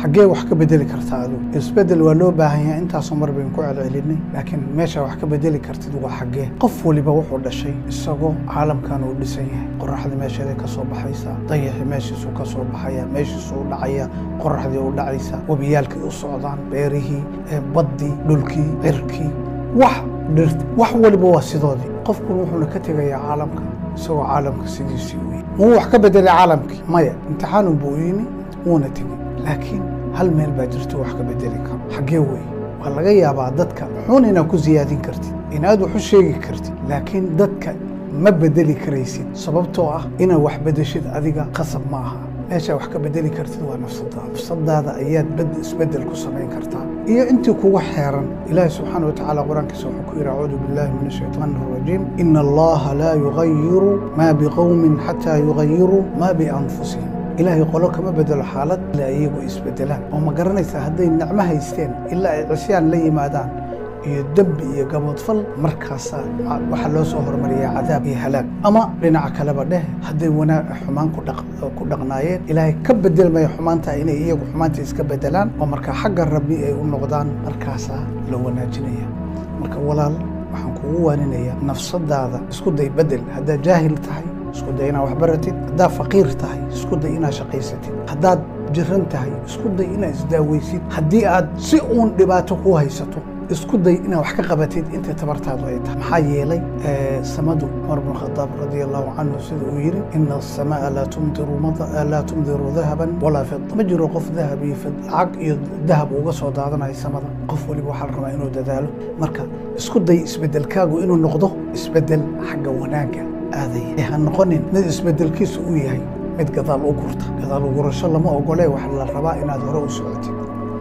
حقيه wax ka bedeli kartaa adu isbedel waa loo baahan yahay intaas mar baan ku celcelinay laakiin meesha wax ka bedeli kartid waa xaqee qof waliba wuxuu dhashay isagoo caalamkan uu dhisan yahay qorraxda meesheeda ka soo baxaysa dayaxi meeshiisu ka soo baxaya meeshiisu dhacaya qorraxdii u dhacaysa wabiyaalkii u socdaan beerihii badii dhulkii cirkii wax waliba waa sidoodii qofku wuxuu ka tagayaa caalamka isagoo caalamka sidiisii u yahay muu wax ka bedeli caalamkii maya imtixaan buu yimi ونا تجي لكن هل ميل باجرتو وحكي بدلك حقيوي والله يا بعض دتك حون إنا كزيادين كرتي إنادو حشيجي كرتي لكن دتك ما بدلي كريسي سببتو إنا وح بدشيد أذيك قصب معها ليش وحكي بدلي كرتي ونفس هذا أيات بدل كسرين كرتا إيه أنت كوا حيرا إله سبحانه وتعالى قرآن كسوح كير أعوذ بالله من الشيطان الرجيم إن الله لا يغير ما بقوم حتى يغيروا ما بأنفسهم إلهي قولك ما بدل حالات لا يجوا يسبدلان وما قرنيس هذين نعمها يستين إلا عصيان لي مادان يدب يقبض فل مركزا وحلو صهر مريا عذاب يهلاك أما لنا عكلا ده هذين ونا حمان كدقنايين إلهي كبدل ما يحمان تايني يجوا حمان تيسكبدلان ومركا حق الربي ونقدان مركزا لو ناجنية مركا ولا وحنكوانينيا نفس هذا اسكو ده يبدل هذا جاهل تاعي اسكو دا إنا وحبرتid هدا فقير tahay isku day ina shaqaysatid hadaad jiran tahay isku day ina isdaawaysid hadii aad si uun dhibaato ku haysato isku day ina wax ka qabatid inta tabartaadu ay tahay maxaa yeelay samadu Umar ibn Khattab radiyallahu anhu sida uu yiri inna as-samaa la tumdiru dhahaban wala fidda majru qof dhahabi fid aq iyo dhahab uga soo daadanay samada qof waliba waxa la rabaa inuu dadaalo marka isku day isbedelkaagu inuu noqdo isbedel xagga wanaaga هذه هنقولن نسبة الكيس وياي متقطع الأقرط قطع الأقرط إن شاء الله ما أقوله وحلا الرباء إن هذا رؤوس سعودي